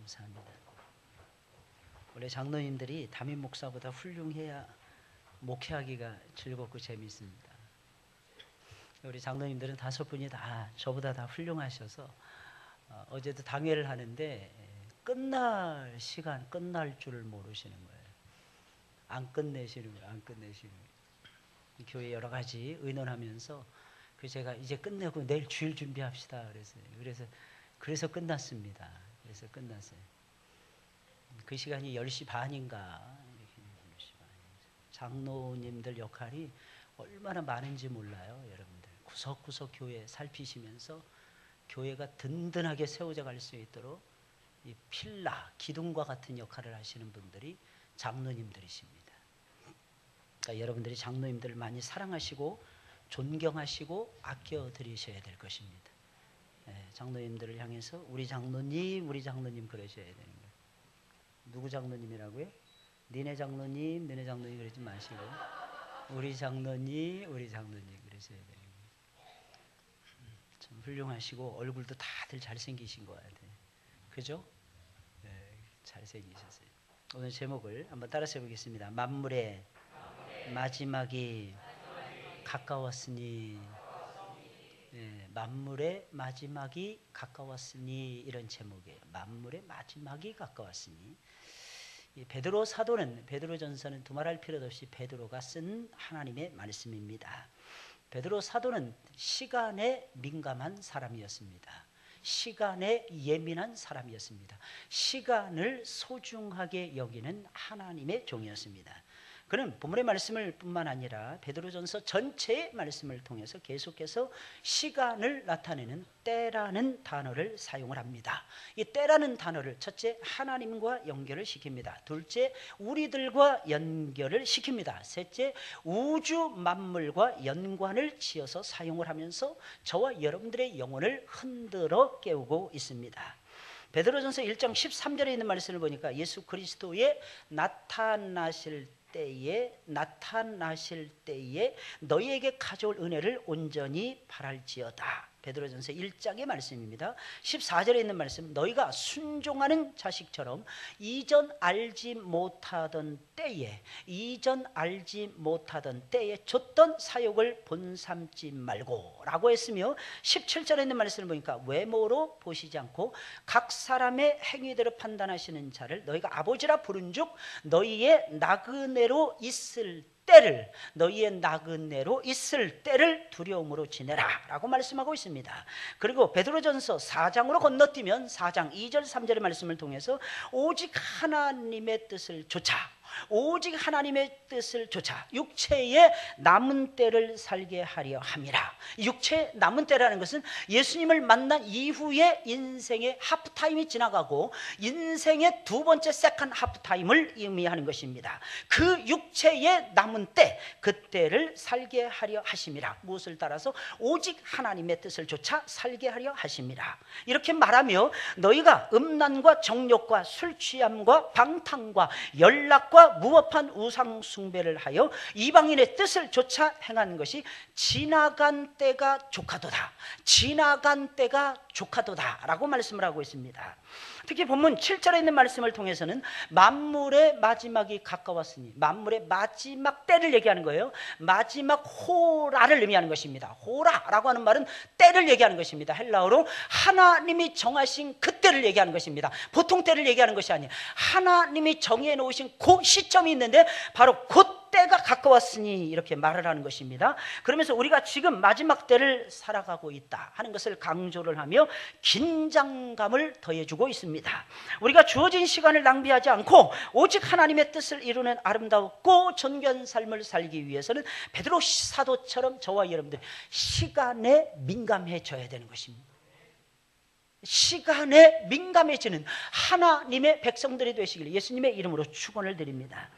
감사합니다. 원래 장로님들이 담임 목사보다 훌륭해야 목회하기가 즐겁고 재미있습니다. 우리 장로님들은 5분이 다 저보다 다 훌륭하셔서 어제도 당회를 하는데 끝날 시간, 끝날 줄을 모르시는 거예요. 안 끝내시는 거예요. 안 끝내시는 거예요. 교회 여러 가지 의논하면서 제가 이제 끝내고 내일 주일 준비합시다 그래서 끝났습니다. 그래서 끝났어요. 그 시간이 10시 반인가. 장로님들 역할이 얼마나 많은지 몰라요. 여러분들 구석구석 교회 살피시면서 교회가 든든하게 세워져 갈 수 있도록 이 필라, 기둥과 같은 역할을 하시는 분들이 장로님들이십니다. 그러니까 여러분들이 장로님들을 많이 사랑하시고 존경하시고 아껴드리셔야 될 것입니다. 장로님들을 향해서 우리 장로님 그러셔야 되는 거예요. 누구 장로님이라고요? 니네 장로님 그러지 마시고 우리 장로님 그러셔야 되는 거예요. 참 훌륭하시고 얼굴도 다들 잘생기신 것 같아요. 그죠? 네, 잘생기셨어요. 오늘 제목을 한번 따라서 해보겠습니다. 만물의 마지막이 가까웠으니. 네, 만물의 마지막이 가까웠으니 이런 제목이에요. 만물의 마지막이 가까웠으니. 이 베드로 사도는 베드로전서는 두말할 필요도 없이 베드로가 쓴 하나님의 말씀입니다. 베드로 사도는 시간에 민감한 사람이었습니다. 시간에 예민한 사람이었습니다. 시간을 소중하게 여기는 하나님의 종이었습니다. 그는 본문의 말씀을 뿐만 아니라 베드로전서 전체의 말씀을 통해서 계속해서 시간을 나타내는 때라는 단어를 사용을 합니다. 이 때라는 단어를 첫째 하나님과 연결을 시킵니다. 둘째 우리들과 연결을 시킵니다. 셋째 우주 만물과 연관을 지어서 사용을 하면서 저와 여러분들의 영혼을 흔들어 깨우고 있습니다. 베드로전서 1장 13절에 있는 말씀을 보니까 예수 그리스도의 나타나실 때에 너희에게 가져올 은혜를 온전히 바랄지어다. 베드로전서 1장의 말씀입니다. 14절에 있는 말씀, 너희가 순종하는 자식처럼 이전 알지 못하던 때에 줬던 사욕을 본삼지 말고 라고 했으며 17절에 있는 말씀을 보니까 외모로 보시지 않고 각 사람의 행위대로 판단하시는 자를 너희가 아버지라 부른즉 너희의 나그네로 있을 때를 두려움으로 지내라 라고 말씀하고 있습니다. 그리고 베드로전서 4장으로 건너뛰면 4장 2절 3절의 말씀을 통해서 오직 하나님의 뜻을 좇아 육체의 남은 때를 살게 하려 함이라. 육체의 남은 때라는 것은 예수님을 만난 이후에 인생의 하프타임이 지나가고 인생의 두 번째 세컨 하프타임을 의미하는 것입니다. 그 육체의 남은 때, 그때를 살게 하려 하심이라. 무엇을 따라서? 오직 하나님의 뜻을 좇아 살게 하려 하심이라. 이렇게 말하며 너희가 음란과 정욕과 술 취함과 방탕과 연락과 무법한 우상 숭배를 하여 이방인의 뜻을 좇아 행한 것이 지나간 때가 조카도다 라고 말씀을 하고 있습니다. 특히 본문 7절에 있는 말씀을 통해서는 만물의 마지막이 가까웠으니, 만물의 마지막 때를 얘기하는 거예요. 마지막 호라를 의미하는 것입니다. 호라라고 하는 말은 때를 얘기하는 것입니다. 헬라어로 하나님이 정하신 그때를 얘기하는 것입니다. 보통 때를 얘기하는 것이 아니에요. 하나님이 정해 놓으신 그 시점이 있는데 바로 그때가 가까웠으니 이렇게 말을 하는 것입니다. 그러면서 우리가 지금 마지막 때를 살아가고 있다 하는 것을 강조를 하며 긴장감을 더해주고 있습니다. 우리가 주어진 시간을 낭비하지 않고 오직 하나님의 뜻을 이루는 아름답고 존귀한 삶을 살기 위해서는 베드로 사도처럼 저와 여러분들 시간에 민감해져야 되는 것입니다. 시간에 민감해지는 하나님의 백성들이 되시길 예수님의 이름으로 축원을 드립니다.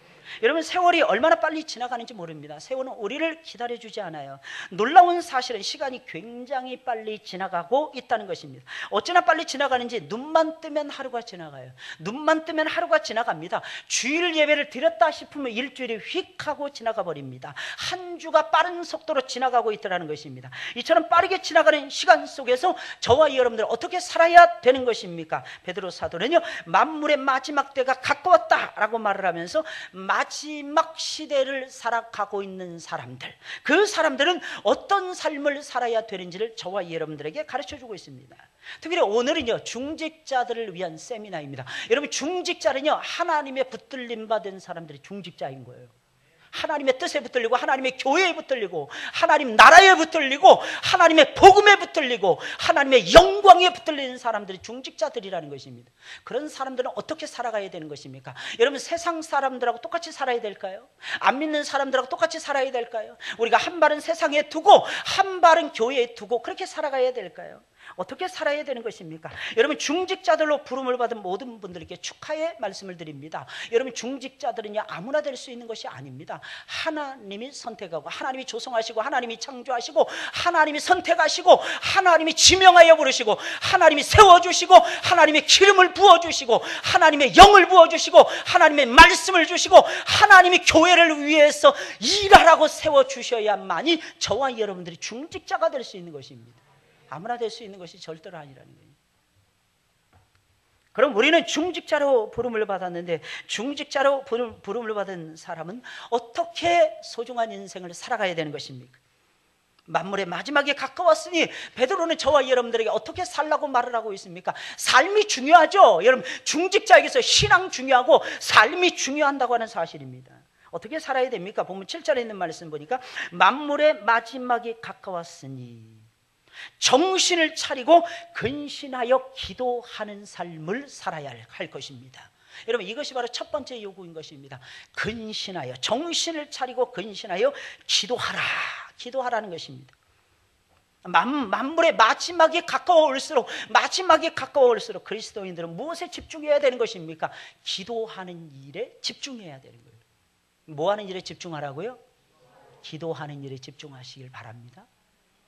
여러분, 세월이 얼마나 빨리 지나가는지 모릅니다. 세월은 우리를 기다려주지 않아요. 놀라운 사실은 시간이 굉장히 빨리 지나가고 있다는 것입니다. 어찌나 빨리 지나가는지 눈만 뜨면 하루가 지나가요. 눈만 뜨면 하루가 지나갑니다. 주일 예배를 드렸다 싶으면 일주일이 휙 하고 지나가 버립니다. 한 주가 빠른 속도로 지나가고 있다는 것입니다. 이처럼 빠르게 지나가는 시간 속에서 저와 여러분들 어떻게 살아야 되는 것입니까? 베드로 사도는요, 만물의 마지막 때가 가까웠다라고 말을 하면서 마지막 시대를 살아가고 있는 사람들, 그 사람들은 어떤 삶을 살아야 되는지를 저와 여러분들에게 가르쳐주고 있습니다. 특히 오늘은요, 중직자들을 위한 세미나입니다. 여러분, 중직자는요, 하나님의 붙들림 받은 사람들이 중직자인 거예요. 하나님의 뜻에 붙들리고, 하나님의 교회에 붙들리고, 하나님 나라에 붙들리고, 하나님의 복음에 붙들리고, 하나님의 영광에 붙들리는 사람들이 중직자들이라는 것입니다. 그런 사람들은 어떻게 살아가야 되는 것입니까? 여러분, 세상 사람들하고 똑같이 살아야 될까요? 안 믿는 사람들하고 똑같이 살아야 될까요? 우리가 한 발은 세상에 두고 한 발은 교회에 두고 그렇게 살아가야 될까요? 어떻게 살아야 되는 것입니까? 여러분, 중직자들로 부름을 받은 모든 분들에게 축하의 말씀을 드립니다. 여러분, 중직자들은요, 아무나 될 수 있는 것이 아닙니다. 하나님이 선택하고, 하나님이 조성하시고, 하나님이 창조하시고, 하나님이 선택하시고, 하나님이 지명하여 부르시고, 하나님이 세워주시고, 하나님의 기름을 부어주시고, 하나님의 영을 부어주시고, 하나님의 말씀을 주시고, 하나님이 교회를 위해서 일하라고 세워주셔야만이 저와 여러분들이 중직자가 될 수 있는 것입니다. 아무나 될 수 있는 것이 절대로 아니라는 거예요. 그럼 우리는 중직자로 부름을 받았는데, 중직자로 부름을 받은 사람은 어떻게 소중한 인생을 살아가야 되는 것입니까? 만물의 마지막에 가까웠으니 베드로는 저와 여러분들에게 어떻게 살라고 말을 하고 있습니까? 삶이 중요하죠. 여러분, 중직자에게서 신앙 중요하고 삶이 중요한다고 하는 사실입니다. 어떻게 살아야 됩니까? 본문 7절에 있는 말씀 보니까 만물의 마지막이 가까웠으니 정신을 차리고 근신하여 기도하는 삶을 살아야 할 것입니다. 여러분, 이것이 바로 첫 번째 요구인 것입니다. 근신하여, 정신을 차리고 근신하여 기도하라는 것입니다. 만물의 마지막이 가까워올수록 그리스도인들은 무엇에 집중해야 되는 것입니까? 기도하는 일에 집중해야 되는 거예요. 뭐 하는 일에 집중하라고요? 기도하는 일에 집중하시길 바랍니다.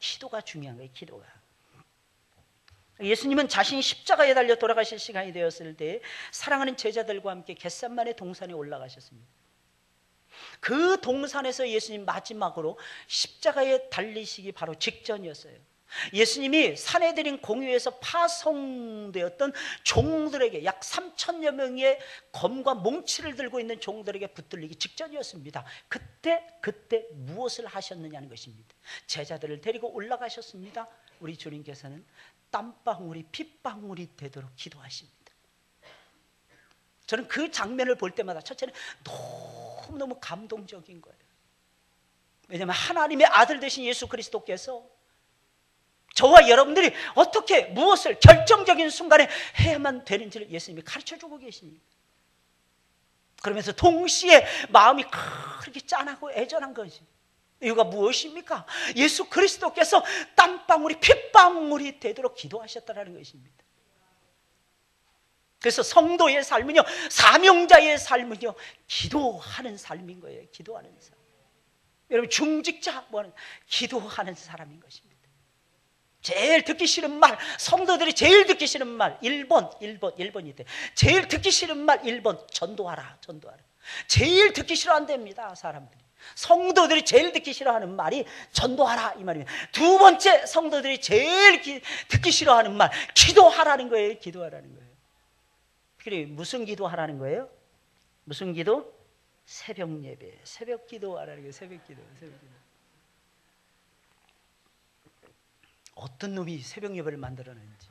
기도가 중요한 거예요. 기도가. 예수님은 자신이 십자가에 달려 돌아가실 시간이 되었을 때 사랑하는 제자들과 함께 겟셋마네 동산에 올라가셨습니다. 그 동산에서 예수님 마지막으로 십자가에 달리시기 바로 직전이었어요. 예수님이 산헤드린 공회에서 파송되었던 종들에게, 약 3,000여 명의 검과 몽치를 들고 있는 종들에게 붙들리기 직전이었습니다. 그때 무엇을 하셨느냐는 것입니다. 제자들을 데리고 올라가셨습니다. 우리 주님께서는 땀방울이 핏방울이 되도록 기도하십니다. 저는 그 장면을 볼 때마다 첫째는 너무너무 감동적인 거예요. 왜냐하면 하나님의 아들 되신 예수 그리스도께서 저와 여러분들이 어떻게 무엇을 결정적인 순간에 해야만 되는지를 예수님이 가르쳐주고 계십니다. 그러면서 동시에 마음이 그렇게 짠하고 애절한 것이, 이유가 무엇입니까? 예수 그리스도께서 땀방울이 핏방울이 되도록 기도하셨다는 것입니다. 그래서 성도의 삶은요, 사명자의 삶은요, 기도하는 삶인 거예요. 기도하는 삶. 여러분, 중직자 뭐는 기도하는 사람인 것입니다. 제일 듣기 싫은 말, 성도들이 제일 듣기 싫은 말 1번이 돼. 제일 듣기 싫은 말 1번, 전도하라. 제일 듣기 싫어한답니다, 사람들이. 성도들이 제일 듣기 싫어하는 말이 전도하라 이 말입니다. 두 번째, 성도들이 제일 듣기 싫어하는 말 기도하라는 거예요. 기도하라는 거예요. 그래, 무슨 기도하라는 거예요? 무슨 기도? 새벽 예배, 새벽 기도하라는 거예요. 새벽 기도. 어떤 놈이 새벽 예배를 만들어냈는지,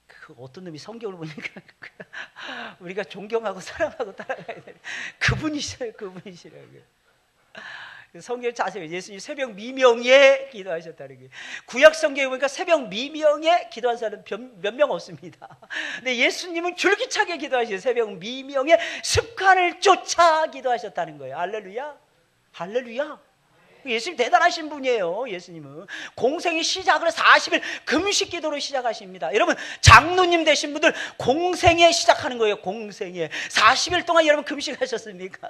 그 어떤 놈이 성경을 보니까 우리가 존경하고 사랑하고 따라가야 돼. 그분이시라고요. 성경 자세히 예수님 새벽 미명에 기도하셨다는 거예요. 구약 성경에 보니까 새벽 미명에 기도한 사람 몇 명 없습니다. 근데 예수님은 줄기차게 기도하시고 새벽 미명에 습관을 쫓아 기도하셨다는 거예요. 할렐루야. 예수님 대단하신 분이에요. 예수님은 공생의 시작을 40일 금식 기도로 시작하십니다. 여러분 장로님 되신 분들 공생에 시작하는 거예요. 공생에 40일 동안 여러분 금식하셨습니까?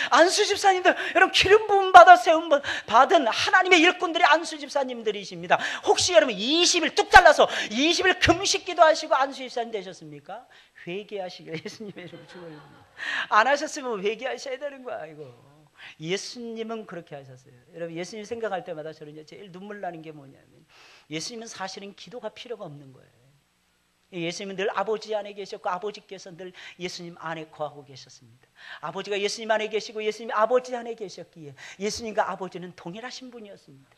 안수 집사님들, 여러분 기름 부음 받아 세움 받은 하나님의 일꾼들이 안수 집사님들이십니다. 혹시 여러분 20일 뚝 잘라서 20일 금식 기도하시고 안수 집사님 되셨습니까? 회개하시기를 예수님의 이름으로 축원합니다. 안 하셨으면 회개하셔야 되는 거야. 이거 예수님은 그렇게 하셨어요. 여러분 예수님 생각할 때마다 저는 제일 눈물 나는 게 뭐냐면 예수님은 사실은 기도가 필요가 없는 거예요. 예수님은 늘 아버지 안에 계셨고 아버지께서 늘 예수님 안에 거하고 계셨습니다. 아버지가 예수님 안에 계시고 예수님이 아버지 안에 계셨기에 예수님과 아버지는 동일하신 분이었습니다.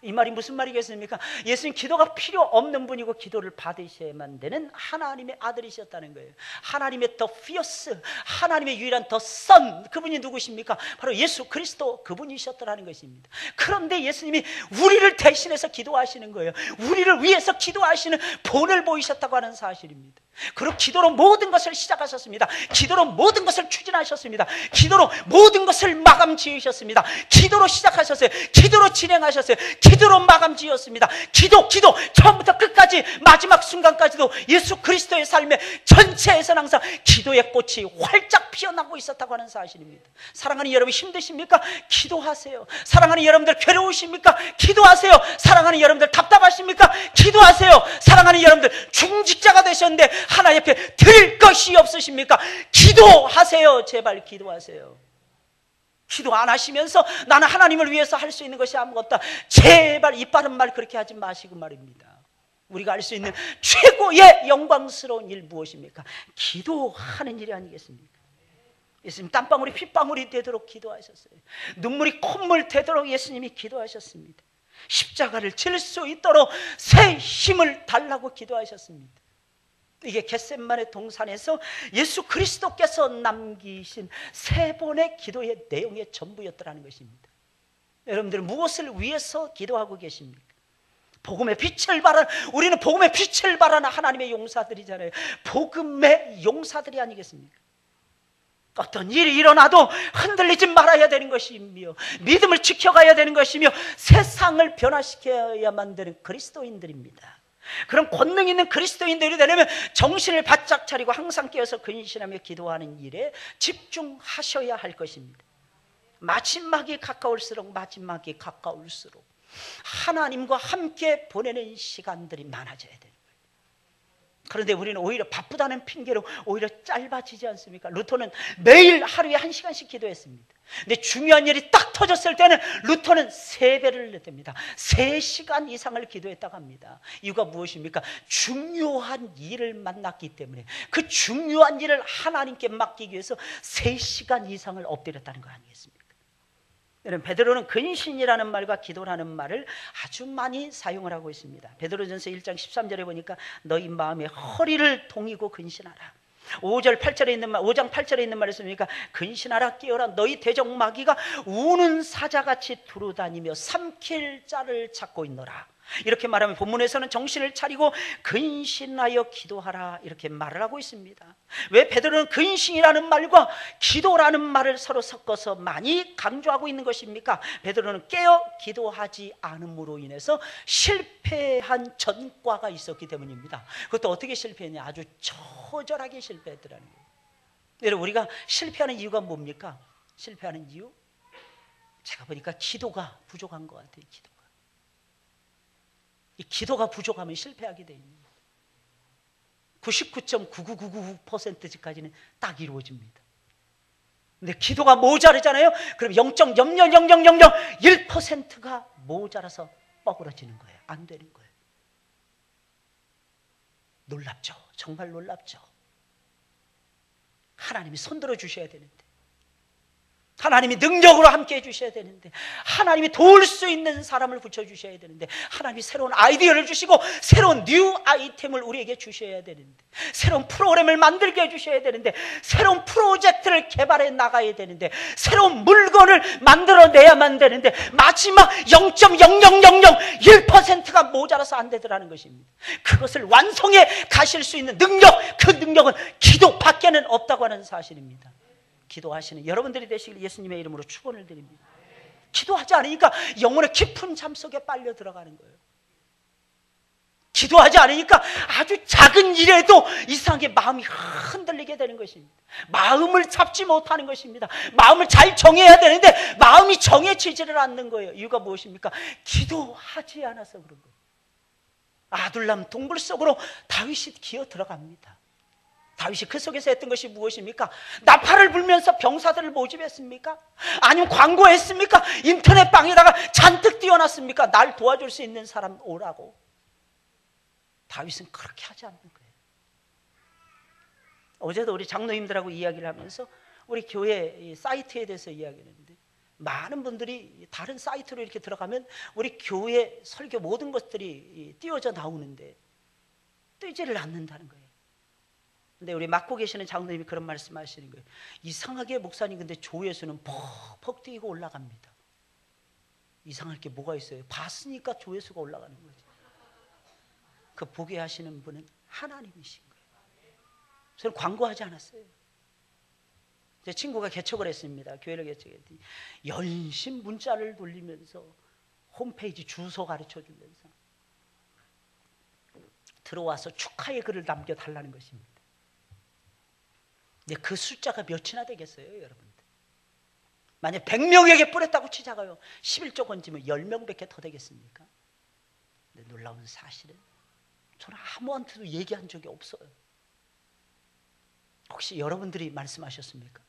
이 말이 무슨 말이겠습니까? 예수님 기도가 필요 없는 분이고 기도를 받으셔야만 되는 하나님의 아들이셨다는 거예요. 하나님의 더 피어스, 하나님의 유일한 더 선, 그분이 누구십니까? 바로 예수 그리스도 그분이셨더라는 것입니다. 그런데 예수님이 우리를 대신해서 기도하시는 거예요. 우리를 위해서 기도하시는 본을 보이셨다고 하는 사실입니다. 그리고 기도로 모든 것을 시작하셨습니다. 기도로 모든 것을 추진하셨습니다. 기도로 모든 것을 마감 지으셨습니다. 기도로 시작하셨어요. 기도로 진행하셨어요. 기도로 마감 지었습니다. 기도 처음부터 끝까지 마지막 순간까지도 예수 그리스도의 삶의 전체에서는 항상 기도의 꽃이 활짝 피어나고 있었다고 하는 사실입니다. 사랑하는 여러분 힘드십니까? 기도하세요. 사랑하는 여러분들 괴로우십니까? 기도하세요. 사랑하는 여러분들 답답하십니까? 기도하세요. 사랑하는 여러분들 중직자가 되셨는데 하나님 앞에 드릴 것이 없으십니까? 기도하세요. 제발 기도하세요. 기도 안 하시면서 나는 하나님을 위해서 할 수 있는 것이 아무것도 없다. 제발 입 바른 말 그렇게 하지 마시고 말입니다. 우리가 할 수 있는 최고의 영광스러운 일 무엇입니까? 기도하는 일이 아니겠습니까? 예수님 땀방울이 핏방울이 되도록 기도하셨어요. 눈물이 콧물 되도록 예수님이 기도하셨습니다. 십자가를 질 수 있도록 새 힘을 달라고 기도하셨습니다. 이게 겟세마네 동산에서 예수 그리스도께서 남기신 세 번의 기도의 내용의 전부였더라는 것입니다. 여러분들은 무엇을 위해서 기도하고 계십니까? 복음의 빛을 발하는, 우리는 복음의 빛을 발하는 하나님의 용사들이잖아요. 복음의 용사들이 아니겠습니까? 어떤 일이 일어나도 흔들리지 말아야 되는 것이며 믿음을 지켜가야 되는 것이며 세상을 변화시켜야만 되는 그리스도인들입니다. 그런 권능 있는 그리스도인들이 되려면 정신을 바짝 차리고 항상 깨어서 근신하며 기도하는 일에 집중하셔야 할 것입니다. 마지막이 가까울수록 하나님과 함께 보내는 시간들이 많아져야 돼요. 그런데 우리는 오히려 바쁘다는 핑계로 오히려 짧아지지 않습니까? 루터는 매일 하루에 1시간씩 기도했습니다. 근데 중요한 일이 딱 터졌을 때는 루터는 3배를 냈답니다. 3시간 이상을 기도했다고 합니다. 이유가 무엇입니까? 중요한 일을 만났기 때문에 그 중요한 일을 하나님께 맡기기 위해서 3시간 이상을 엎드렸다는 거 아니겠습니까? 여러분 베드로는 근신이라는 말과 기도라는 말을 아주 많이 사용을 하고 있습니다. 베드로전서 1장 13절에 보니까 너희 마음에 허리를 동이고 근신하라. 5장 8절에 있는 말이 있습니까? 근신하라 깨어라 너희 대적마귀가 우는 사자같이 두루다니며 삼킬 자를 찾고 있노라. 이렇게 말하면 본문에서는 정신을 차리고 근신하여 기도하라 이렇게 말을 하고 있습니다. 왜 베드로는 근신이라는 말과 기도라는 말을 서로 섞어서 많이 강조하고 있는 것입니까? 베드로는 깨어 기도하지 않음으로 인해서 실패한 전과가 있었기 때문입니다. 그것도 어떻게 실패했냐? 아주 처절하게 실패했더라는 거예요. 여러분 우리가 실패하는 이유가 뭡니까? 실패하는 이유? 제가 보니까 기도가 부족한 것 같아요. 이 기도가 부족하면 실패하게 돼 있는 거예요. 99.99999%까지는 딱 이루어집니다. 근데 기도가 모자르잖아요. 그럼 0.0000001%가 모자라서 뻐그러지는 거예요. 안 되는 거예요. 놀랍죠. 정말 놀랍죠. 하나님이 손들어 주셔야 되는데, 하나님이 능력으로 함께 해주셔야 되는데, 하나님이 도울 수 있는 사람을 붙여주셔야 되는데, 하나님이 새로운 아이디어를 주시고 새로운 뉴 아이템을 우리에게 주셔야 되는데, 새로운 프로그램을 만들게 해주셔야 되는데, 새로운 프로젝트를 개발해 나가야 되는데, 새로운 물건을 만들어내야만 되는데 마지막 0.00001%가 모자라서 안 되더라는 것입니다. 그것을 완성해 가실 수 있는 능력, 그 능력은 기도밖에는 없다고 하는 사실입니다. 기도하시는 여러분들이 되시길 예수님의 이름으로 축원을 드립니다. 기도하지 않으니까 영혼의 깊은 잠 속에 빨려 들어가는 거예요. 기도하지 않으니까 아주 작은 일에도 이상하게 마음이 흔들리게 되는 것입니다. 마음을 잡지 못하는 것입니다. 마음을 잘 정해야 되는데 마음이 정해지지를 않는 거예요. 이유가 무엇입니까? 기도하지 않아서 그런 거예요. 아둘람 동굴 속으로 다윗이 기어 들어갑니다. 다윗이 그 속에서 했던 것이 무엇입니까? 나팔을 불면서 병사들을 모집했습니까? 아니면 광고했습니까? 인터넷 방에다가 잔뜩 띄워놨습니까? 날 도와줄 수 있는 사람 오라고. 다윗은 그렇게 하지 않는 거예요. 어제도 우리 장로님들하고 이야기를 하면서 우리 교회 사이트에 대해서 이야기했는데, 많은 분들이 다른 사이트로 이렇게 들어가면 우리 교회 설교 모든 것들이 띄워져 나오는데 뜨지를 않는다는 거예요. 근데 우리 맡고 계시는 장로님이 그런 말씀 하시는 거예요. 이상하게 목사님, 근데 조회수는 퍽퍽 뛰고 올라갑니다. 이상할 게 뭐가 있어요? 봤으니까 조회수가 올라가는 거지. 그 보게 하시는 분은 하나님이신 거예요. 저는 광고하지 않았어요. 제 친구가 개척을 했습니다. 교회를 개척했더니 열심히 문자를 돌리면서 홈페이지 주소 가르쳐 주면서 들어와서 축하의 글을 남겨달라는 것입니다. 근데 그 숫자가 몇이나 되겠어요, 여러분들? 만약 100명에게 뿌렸다고 치자가요, 11조 건지면 10명밖에 더 되겠습니까? 근데 놀라운 사실은 저는 아무한테도 얘기한 적이 없어요. 혹시 여러분들이 말씀하셨습니까?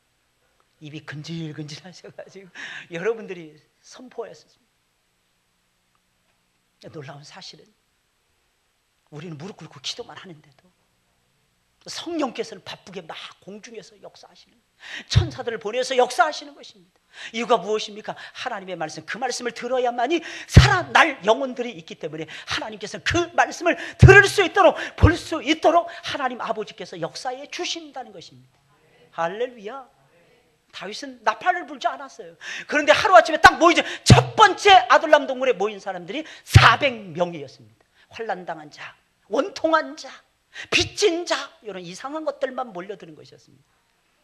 입이 근질근질하셔가지고 여러분들이 선포했습니다. 놀라운 사실은 우리는 무릎 꿇고 기도만 하는데도 성령께서는 바쁘게 막 공중에서 역사하시는, 천사들을 보내서 역사하시는 것입니다. 이유가 무엇입니까? 하나님의 말씀, 그 말씀을 들어야만이 살아날 영혼들이 있기 때문에 하나님께서는 그 말씀을 들을 수 있도록, 볼 수 있도록 하나님 아버지께서 역사해 주신다는 것입니다. 할렐루야. 다윗은 나팔을 불지 않았어요. 그런데 하루아침에 딱 모이죠. 첫 번째 아둘람 동굴에 모인 사람들이 400명이었습니다. 환난당한 자, 원통한 자, 빚진 자, 이런 이상한 것들만 몰려드는 것이었습니다.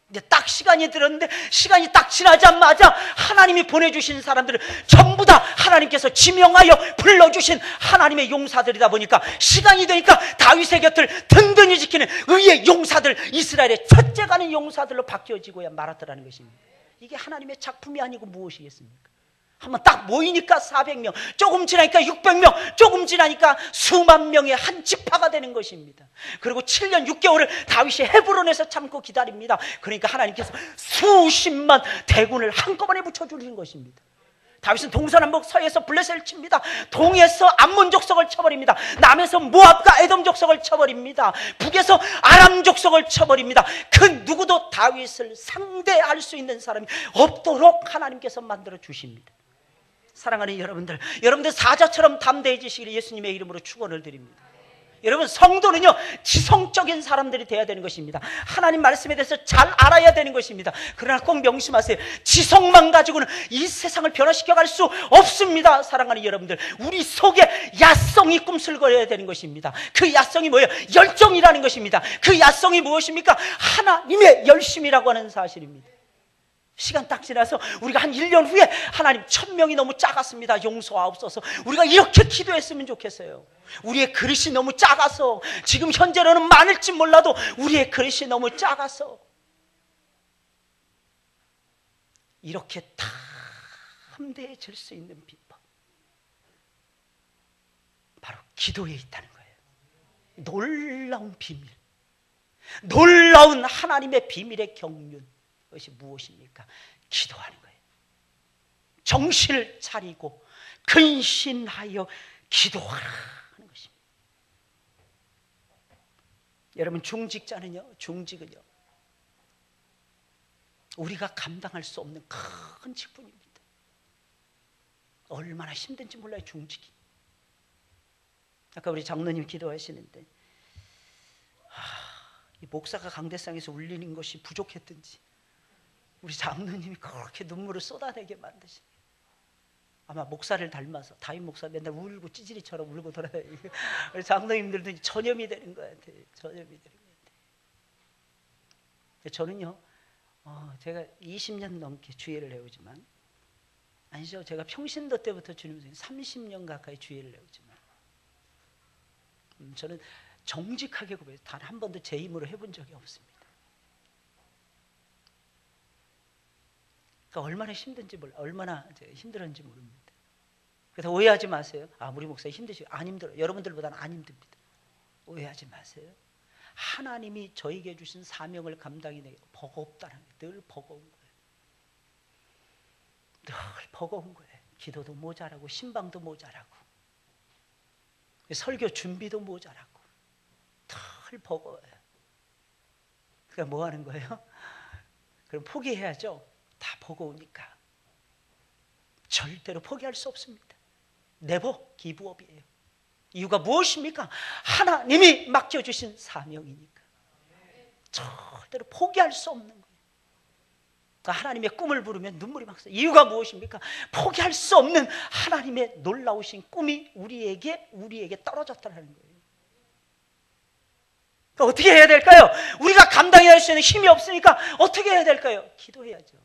이제 딱 시간이 들었는데, 시간이 딱 지나자마자 하나님이 보내주신 사람들을 전부 다 하나님께서 지명하여 불러주신 하나님의 용사들이다 보니까 시간이 되니까 다윗의 곁을 든든히 지키는 의의 용사들, 이스라엘의 첫째 가는 용사들로 바뀌어지고야 말았더라는 것입니다. 이게 하나님의 작품이 아니고 무엇이겠습니까? 한번 딱 모이니까 400명, 조금 지나니까 600명, 조금 지나니까 수만 명의 한 지파가 되는 것입니다. 그리고 7년 6개월을 다윗이 헤브론에서 참고 기다립니다. 그러니까 하나님께서 수십만 대군을 한꺼번에 붙여주는 것입니다. 다윗은 동서남북, 서에서 블레셋을 칩니다. 동에서 암몬 족속을 쳐버립니다. 남에서 모압과 에돔 족속을 쳐버립니다. 북에서 아람 족속을 쳐버립니다. 그 누구도 다윗을 상대할 수 있는 사람이 없도록 하나님께서 만들어 주십니다. 사랑하는 여러분들, 여러분들 사자처럼 담대해지시기를 예수님의 이름으로 축원을 드립니다. 여러분, 성도는요 지성적인 사람들이 돼야 되는 것입니다. 하나님 말씀에 대해서 잘 알아야 되는 것입니다. 그러나 꼭 명심하세요. 지성만 가지고는 이 세상을 변화시켜 갈 수 없습니다. 사랑하는 여러분들, 우리 속에 야성이 꿈틀거려야 되는 것입니다. 그 야성이 뭐예요? 열정이라는 것입니다. 그 야성이 무엇입니까? 하나님의 열심이라고 하는 사실입니다. 시간 딱 지나서 우리가 한 1년 후에 하나님 1000명이 너무 작았습니다. 용서하옵소서. 우리가 이렇게 기도했으면 좋겠어요. 우리의 그릇이 너무 작아서, 지금 현재로는 많을지 몰라도 우리의 그릇이 너무 작아서 이렇게 담대해질 수 있는 비법, 바로 기도에 있다는 거예요. 놀라운 비밀, 놀라운 하나님의 비밀의 경륜, 그것이 무엇입니까? 기도하는 거예요. 정신을 차리고 근신하여 기도하는 것입니다. 여러분, 중직자는요, 중직은요, 우리가 감당할 수 없는 큰 직분입니다. 얼마나 힘든지 몰라요, 중직이. 아까 우리 장로님 기도하시는데, 이 목사가 강대상에서 울리는 것이 부족했든지 우리 장로님이 그렇게 눈물을 쏟아내게 만드시네. 아마 목사를 닮아서, 다윗 목사 맨날 울고 찌질이처럼 울고 돌아다니고, 우리 장로님들도 전염이 되는 것 같아요. 전염이 되는 것 같아요. 저는요, 제가 20년 넘게 주일을 해오지만 아니죠. 제가 평신도 때부터 주님 30년 가까이 주의를 내었지만 저는 정직하게 고백해요. 단 한 번도 제 힘으로 해본 적이 없습니다. 그러니까 얼마나 힘든지 몰라, 얼마나 힘들었는지 모릅니다. 그래서 오해하지 마세요. 우리 목사님 힘드시죠? 안 힘들어요. 여러분들보다는 안 힘듭니다. 오해하지 마세요. 하나님이 저에게 주신 사명을 감당이 버겁다는 게 늘 버거운 거예요. 늘 버거운 거예요. 기도도 모자라고 신방도 모자라고 설교 준비도 모자라고 늘 버거워요. 그러니까 뭐 하는 거예요? 그럼 포기해야죠. 다 버거우니까. 절대로 포기할 수 없습니다. 네버 기브업이에요. 이유가 무엇입니까? 하나님이 맡겨주신 사명이니까. 절대로 포기할 수 없는 거예요. 그러니까 하나님의 꿈을 부르면 눈물이 막 쏟아요. 이유가 무엇입니까? 포기할 수 없는 하나님의 놀라우신 꿈이 우리에게 떨어졌다는 거예요. 그러니까 어떻게 해야 될까요? 우리가 감당해야 할 수 있는 힘이 없으니까 어떻게 해야 될까요? 기도해야죠.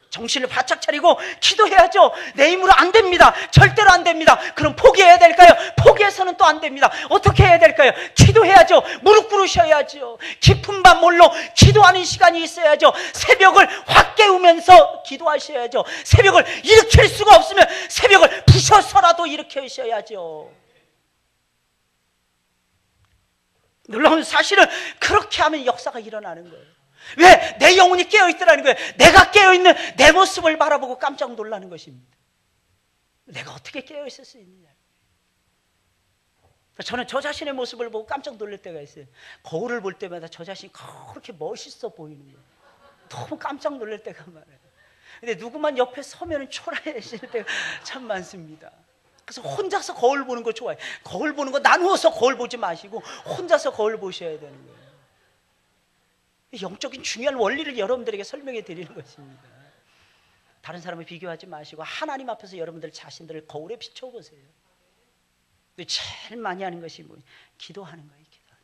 정신을 바짝 차리고 기도해야죠. 내 힘으로 안 됩니다. 절대로 안 됩니다. 그럼 포기해야 될까요? 포기해서는 또 안 됩니다. 어떻게 해야 될까요? 기도해야죠. 무릎 꿇으셔야죠. 깊은 밤 몰로 기도하는 시간이 있어야죠. 새벽을 확 깨우면서 기도하셔야죠. 새벽을 일으킬 수가 없으면 새벽을 부셔서라도 일으키셔야죠. 놀라운 사실은 그렇게 하면 역사가 일어나는 거예요. 왜? 내 영혼이 깨어있더라는 거예요. 내가 깨어있는 내 모습을 바라보고 깜짝 놀라는 것입니다. 내가 어떻게 깨어있을 수 있느냐. 저는 저 자신의 모습을 보고 깜짝 놀랄 때가 있어요. 거울을 볼 때마다 저 자신이 그렇게 멋있어 보이는 거예요. 너무 깜짝 놀랄 때가 많아요. 근데 누구만 옆에 서면 초라해질 때가 참 많습니다. 그래서 혼자서 거울 보는 거 좋아해요. 거울 보는 거 나누어서 거울 보지 마시고 혼자서 거울 보셔야 되는 거예요. 영적인 중요한 원리를 여러분들에게 설명해 드리는 것입니다. 다른 사람을 비교하지 마시고 하나님 앞에서 여러분들 자신들을 거울에 비춰보세요. 제일 많이 하는 것이 기도하는 거예요. 기도.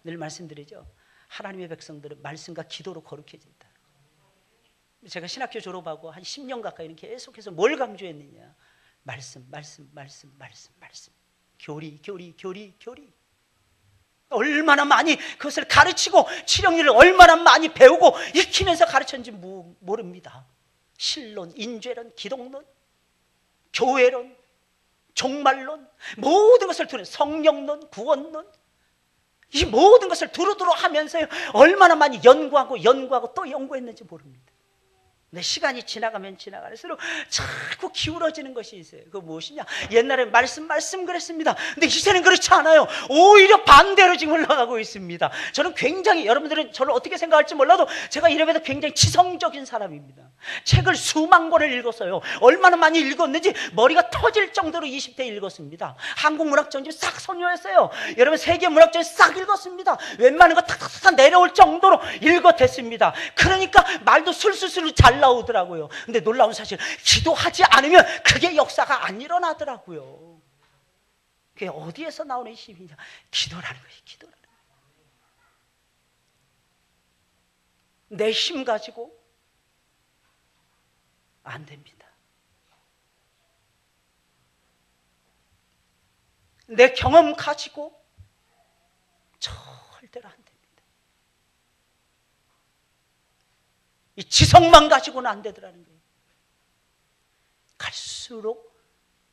늘 말씀드리죠. 하나님의 백성들은 말씀과 기도로 거룩해진다. 제가 신학교 졸업하고 한 10년 가까이는 계속해서 뭘 강조했느냐. 말씀. 교리. 얼마나 많이 그것을 가르치고 칠영리를 얼마나 많이 배우고 익히면서 가르쳤는지 모릅니다. 신론, 인죄론, 기독론, 교회론, 종말론, 모든 것을 두는 성령론, 구원론, 이 모든 것을 두루두루 하면서요 얼마나 많이 연구하고 또 연구했는지 모릅니다. 근데 시간이 지나가면 지나갈수록 자꾸 기울어지는 것이 있어요. 그거 무엇이냐? 옛날에 말씀 그랬습니다. 근데 이제는 그렇지 않아요. 오히려 반대로 지금 흘러가고 있습니다. 저는 굉장히, 여러분들은 저를 어떻게 생각할지 몰라도 제가 이래봬도 굉장히 지성적인 사람입니다. 책을 수만 권을 읽었어요. 얼마나 많이 읽었는지 머리가 터질 정도로 20대 읽었습니다. 한국 문학 전집 싹 선호했어요. 여러분 세계 문학 전집 싹 읽었습니다. 웬만한 거 탁탁탁 내려올 정도로 읽어댔습니다. 그러니까 말도 술술술 잘 나오더라고요. 근데 놀라운 사실, 기도하지 않으면 그게 역사가 안 일어나더라고요. 그게 어디에서 나오는 힘이냐? 기도라는 거예요. 기도라는 거예요. 내 힘 가지고 안 됩니다. 내 경험 가지고 절대로 안 됩니다. 이 지성만 가지고는 안 되더라는 거예요. 갈수록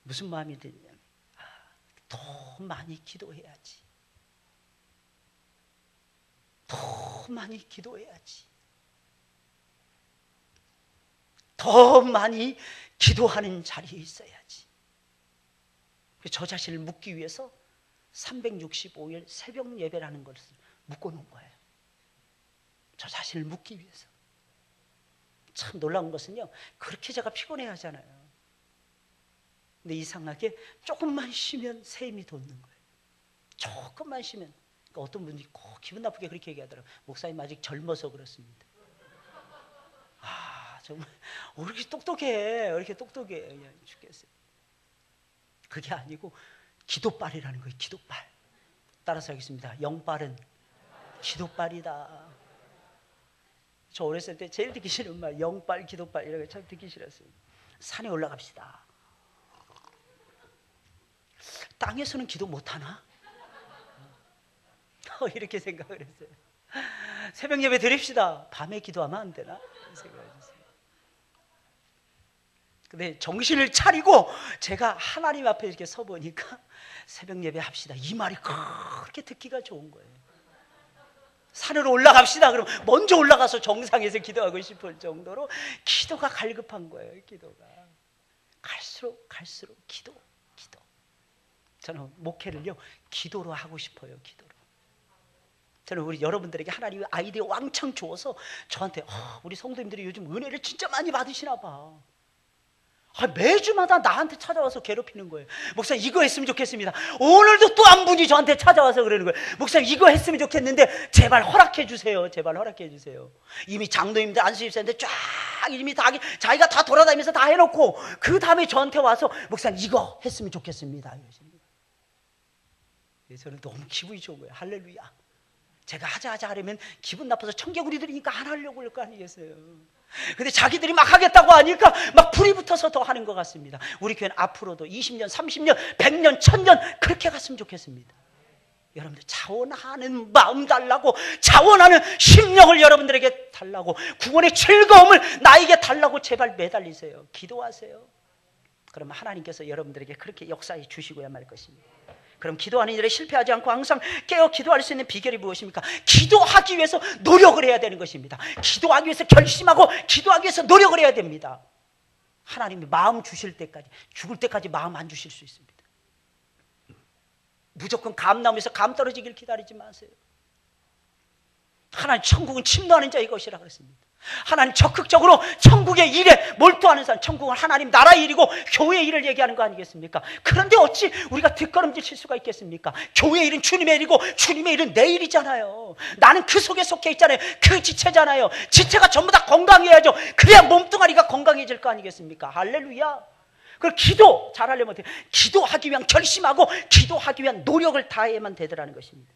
무슨 마음이 드냐면 더 많이 기도해야지. 더 많이 기도해야지. 더 많이 기도하는 자리에 있어야지. 저 자신을 묻기 위해서 365일 새벽 예배라는 것을 묶어놓은 거예요. 저 자신을 묻기 위해서. 참 놀라운 것은요, 그렇게 제가 피곤해 하잖아요. 근데 이상하게 조금만 쉬면 새 힘이 돋는 거예요. 조금만 쉬면. 그러니까 어떤 분들이 꼭 기분 나쁘게 그렇게 얘기하더라고요. 목사님 아직 젊어서 그렇습니다. 정말 왜 이렇게 똑똑해. 왜 이렇게 똑똑해. 그냥 죽겠어요. 그게 아니고 기도빨이라는 거예요. 기도빨. 따라서 하겠습니다. 영빨은 기도빨이다. 저 어렸을 때 제일 듣기 싫은 말, 영빨, 기도빨 이런 거 참 듣기 싫었어요. 산에 올라갑시다. 땅에서는 기도 못하나? 이렇게 생각을 했어요. 새벽 예배 드립시다. 밤에 기도하면 안 되나? 생각을 했어요. 근데 정신을 차리고 제가 하나님 앞에 이렇게 서 보니까 새벽 예배 합시다, 이 말이 그렇게 듣기가 좋은 거예요. 산으로 올라갑시다. 그럼 먼저 올라가서 정상에서 기도하고 싶을 정도로 기도가 갈급한 거예요. 기도가 갈수록 기도. 저는 목회를요 기도로 하고 싶어요. 기도로. 저는 우리 여러분들에게 하나님의 아이디어 왕창 주어서 저한테 우리 성도님들이 요즘 은혜를 진짜 많이 받으시나 봐. 매주마다 나한테 찾아와서 괴롭히는 거예요. 목사님 이거 했으면 좋겠습니다. 오늘도 또 한 분이 저한테 찾아와서 그러는 거예요. 목사님 이거 했으면 좋겠는데 제발 허락해 주세요. 제발 허락해 주세요. 이미 장로님들 안수집사인데 쫙 이미 다 자기가 다 돌아다니면서 다 해놓고 그 다음에 저한테 와서 목사님 이거 했으면 좋겠습니다. 저는 너무 기분이 좋은 거예요. 할렐루야. 제가 하자 하려면 기분 나빠서 청개구리들이니까 안 하려고 할 거 아니겠어요. 근데 자기들이 막 하겠다고 하니까 막 불이 붙어서 더 하는 것 같습니다. 우리 교회는 앞으로도 20년, 30년, 100년, 1000년 그렇게 갔으면 좋겠습니다. 여러분들 자원하는 마음 달라고, 자원하는 심령을 여러분들에게 달라고, 구원의 즐거움을 나에게 달라고 제발 매달리세요. 기도하세요. 그러면 하나님께서 여러분들에게 그렇게 역사해 주시고야 말 것입니다. 그럼 기도하는 일에 실패하지 않고 항상 깨어 기도할 수 있는 비결이 무엇입니까? 기도하기 위해서 노력을 해야 되는 것입니다. 기도하기 위해서 결심하고 기도하기 위해서 노력을 해야 됩니다. 하나님이 마음 주실 때까지, 죽을 때까지 마음 안 주실 수 있습니다. 무조건 감나무에서 감 떨어지길 기다리지 마세요. 하나님 천국은 침노하는 자의 것이라 그랬습니다. 하나님 적극적으로 천국의 일에 몰두하는 사람, 천국은 하나님 나라의 일이고 교회의 일을 얘기하는 거 아니겠습니까? 그런데 어찌 우리가 뒷걸음질 칠 수가 있겠습니까? 교회의 일은 주님의 일이고 주님의 일은 내 일이잖아요. 나는 그 속에 속해 있잖아요. 그 지체잖아요. 지체가 전부 다 건강해야죠. 그래야 몸뚱아리가 건강해질 거 아니겠습니까? 할렐루야. 그걸 기도 잘하려면 어떻게? 기도하기 위한 결심하고 기도하기 위한 노력을 다해야만 되더라는 것입니다.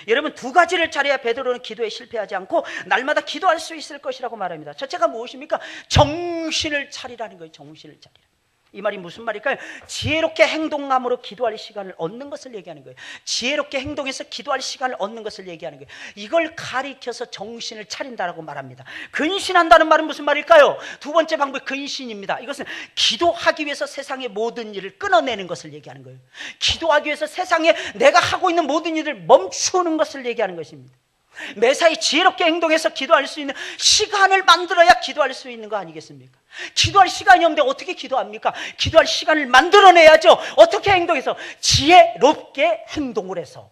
여러분 두 가지를 잘해야 베드로는 기도에 실패하지 않고 날마다 기도할 수 있을 것이라고 말합니다. 첫째가 무엇입니까? 정신을 차리라는 거예요. 정신을 차리라. 이 말이 무슨 말일까요? 지혜롭게 행동함으로 기도할 시간을 얻는 것을 얘기하는 거예요. 지혜롭게 행동해서 기도할 시간을 얻는 것을 얘기하는 거예요. 이걸 가리켜서 정신을 차린다라고 말합니다. 근신한다는 말은 무슨 말일까요? 두 번째 방법이 근신입니다. 이것은 기도하기 위해서 세상의 모든 일을 끊어내는 것을 얘기하는 거예요. 기도하기 위해서 세상에 내가 하고 있는 모든 일을 멈추는 것을 얘기하는 것입니다. 매사에 지혜롭게 행동해서 기도할 수 있는 시간을 만들어야 기도할 수 있는 거 아니겠습니까? 기도할 시간이 없는데 어떻게 기도합니까? 기도할 시간을 만들어내야죠. 어떻게 행동해서? 지혜롭게 행동을 해서.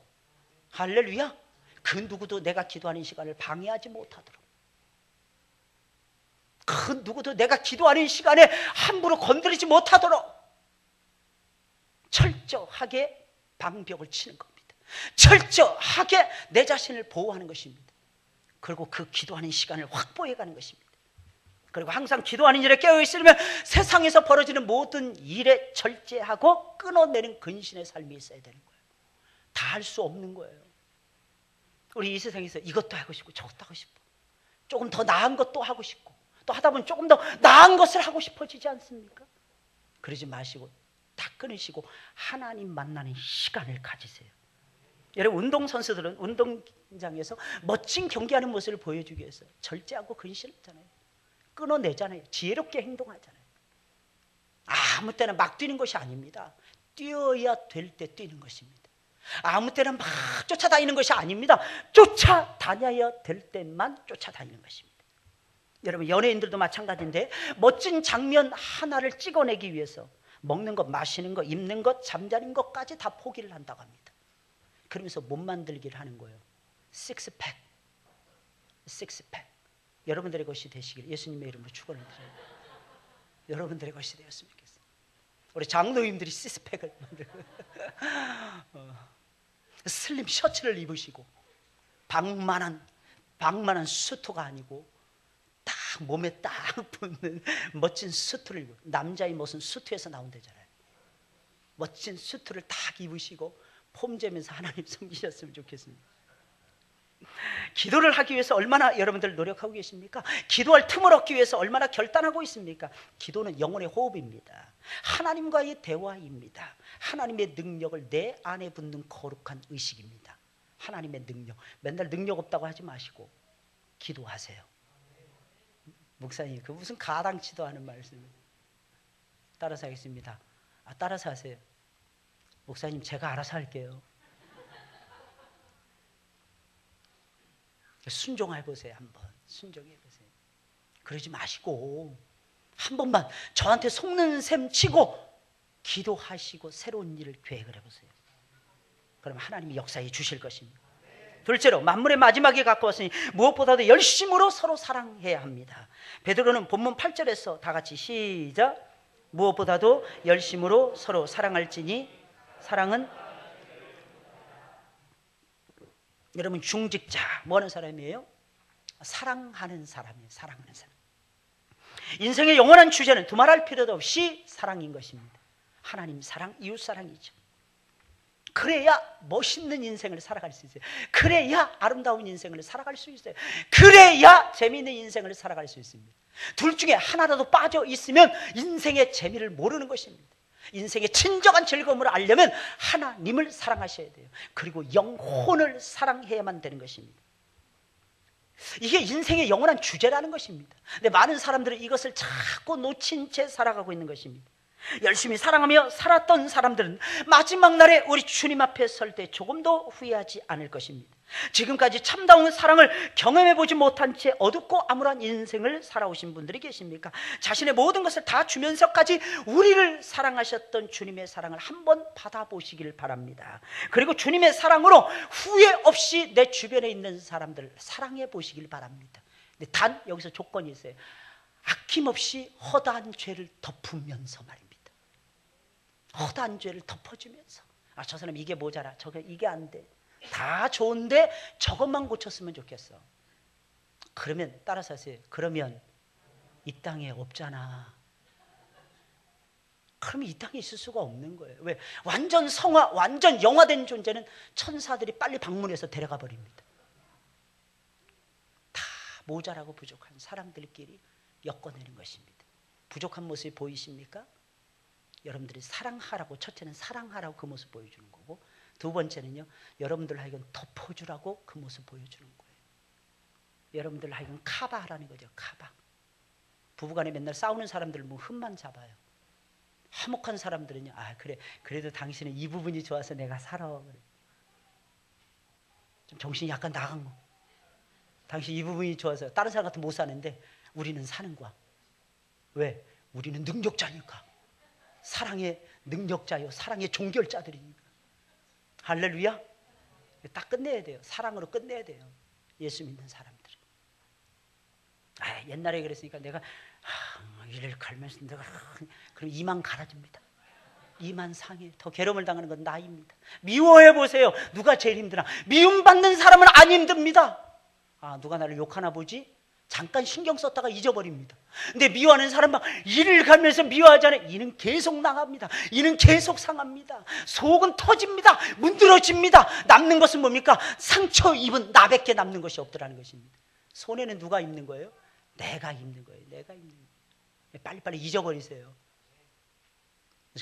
할렐루야. 그 누구도 내가 기도하는 시간을 방해하지 못하도록, 그 누구도 내가 기도하는 시간에 함부로 건드리지 못하도록 철저하게 방벽을 치는 겁니다. 철저하게 내 자신을 보호하는 것입니다. 그리고 그 기도하는 시간을 확보해 가는 것입니다. 그리고 항상 기도하는 일에 깨어 있으면 세상에서 벌어지는 모든 일에 절제하고 끊어내는 근신의 삶이 있어야 되는 거예요. 다 할 수 없는 거예요. 우리 이 세상에서 이것도 하고 싶고 저것도 하고 싶고 조금 더 나은 것도 하고 싶고 또 하다 보면 조금 더 나은 것을 하고 싶어지지 않습니까? 그러지 마시고 다 끊으시고 하나님 만나는 시간을 가지세요. 여러분 운동선수들은 운동장에서 멋진 경기하는 모습을 보여주기 위해서 절제하고 근신하잖아요. 끊어내잖아요. 지혜롭게 행동하잖아요. 아무 때나 막 뛰는 것이 아닙니다. 뛰어야 될 때 뛰는 것입니다. 아무 때나 막 쫓아다니는 것이 아닙니다. 쫓아다녀야 될 때만 쫓아다니는 것입니다. 여러분 연예인들도 마찬가지인데 멋진 장면 하나를 찍어내기 위해서 먹는 것, 마시는 것, 입는 것, 잠자는 것까지 다 포기를 한다고 합니다. 그러면서 몸 만들기를 하는 거예요. 식스팩. 여러분들의 것이 되시길 예수님의 이름으로 축원을 드려요. 여러분들의 것이 되었으면 좋겠어요. 우리 장로님들이 식스팩을 만들고 슬림 셔츠를 입으시고 방만한 수트가 아니고 딱 몸에 딱 붙는 멋진 수트를 입고, 남자의 모습은 수트에서 나온다잖아요. 멋진 수트를 딱 입으시고 폼 재면서 하나님 섬기셨으면 좋겠습니다. 기도를 하기 위해서 얼마나 여러분들 노력하고 계십니까? 기도할 틈을 얻기 위해서 얼마나 결단하고 있습니까? 기도는 영혼의 호흡입니다. 하나님과의 대화입니다. 하나님의 능력을 내 안에 붙는 거룩한 의식입니다. 하나님의 능력, 맨날 능력 없다고 하지 마시고 기도하세요. 목사님, 그 무슨 가당치도 않은 말씀이에요. 따라서 하겠습니다. 따라서 하세요. 목사님, 제가 알아서 할게요. 순종해 보세요. 한번 순종해 보세요. 그러지 마시고 한 번만 저한테 속는 셈 치고 기도하시고 새로운 일을 계획을 해보세요. 그럼 하나님이 역사해 주실 것입니다. 둘째로, 만물의 마지막에 가까웠으니 무엇보다도 열심으로 서로 사랑해야 합니다. 베드로는 본문 8절에서 다 같이 시작. 무엇보다도 열심으로 서로 사랑할지니 사랑은, 여러분 중직자 뭐 하는 사람이에요? 사랑하는 사람이에요. 사랑하는 사람. 인생의 영원한 주제는 두말할 필요도 없이 사랑인 것입니다. 하나님 사랑, 이웃 사랑이죠. 그래야 멋있는 인생을 살아갈 수 있어요. 그래야 아름다운 인생을 살아갈 수 있어요. 그래야 재미있는 인생을 살아갈 수 있습니다. 둘 중에 하나라도 빠져 있으면 인생의 재미를 모르는 것입니다. 인생의 진정한 즐거움을 알려면 하나님을 사랑하셔야 돼요. 그리고 영혼을 사랑해야만 되는 것입니다. 이게 인생의 영원한 주제라는 것입니다. 근데 많은 사람들은 이것을 자꾸 놓친 채 살아가고 있는 것입니다. 열심히 사랑하며 살았던 사람들은 마지막 날에 우리 주님 앞에 설 때 조금도 후회하지 않을 것입니다. 지금까지 참다운 사랑을 경험해보지 못한 채 어둡고 암울한 인생을 살아오신 분들이 계십니까? 자신의 모든 것을 다 주면서까지 우리를 사랑하셨던 주님의 사랑을 한번 받아보시길 바랍니다. 그리고 주님의 사랑으로 후회 없이 내 주변에 있는 사람들을 사랑해 보시길 바랍니다. 근데 단 여기서 조건이 있어요. 아낌없이 허다한 죄를 덮으면서 말입니다. 허다한 죄를 덮어주면서, 저 사람 이게 모자라, 이게 안 돼, 다 좋은데 저것만 고쳤으면 좋겠어. 그러면 따라서 하세요. 그러면 이 땅에 없잖아. 그러면 이 땅에 있을 수가 없는 거예요. 왜? 완전 성화, 완전 영화된 존재는 천사들이 빨리 방문해서 데려가 버립니다. 다 모자라고 부족한 사람들끼리 엮어내는 것입니다. 부족한 모습이 보이십니까? 여러분들이 사랑하라고, 첫째는 사랑하라고 그 모습 보여주는 거고, 두 번째는요, 여러분들 하여금 덮어주라고 그 모습 보여주는 거예요. 여러분들 하여금 카바하라는 거죠. 카바. 부부간에 맨날 싸우는 사람들은 뭐 흠만 잡아요. 화목한 사람들은요, 그래, 그래도 당신은 이 부분이 좋아서 내가 살아. 그래. 좀 정신이 약간 나간 거. 당신 이 부분이 좋아서 다른 사람 같으면 못 사는데 우리는 사는 거야. 왜? 우리는 능력자니까. 사랑의 능력자요, 사랑의 종결자들이니까. 할렐루야. 딱 끝내야 돼요. 사랑으로 끝내야 돼요. 예수 믿는 사람들은. 옛날에 그랬으니까 내가 이를 갈면서 내가 그럼 이만 갈아줍니다. 이만 상해. 더 괴로움을 당하는 건 나입니다. 미워해 보세요. 누가 제일 힘드나? 미움받는 사람은 안 힘듭니다. 누가 나를 욕하나 보지? 잠깐 신경 썼다가 잊어버립니다. 근데 미워하는 사람은 이를 가면서 미워하잖아요. 이는 계속 나갑니다. 이는 계속 상합니다. 속은 터집니다. 문드러집니다. 남는 것은 뭡니까? 상처 입은 나밖에 남는 것이 없더라는 것입니다. 손해는 누가 입는 거예요? 내가 입는 거예요. 내가 입는 거예요. 빨리빨리 잊어버리세요.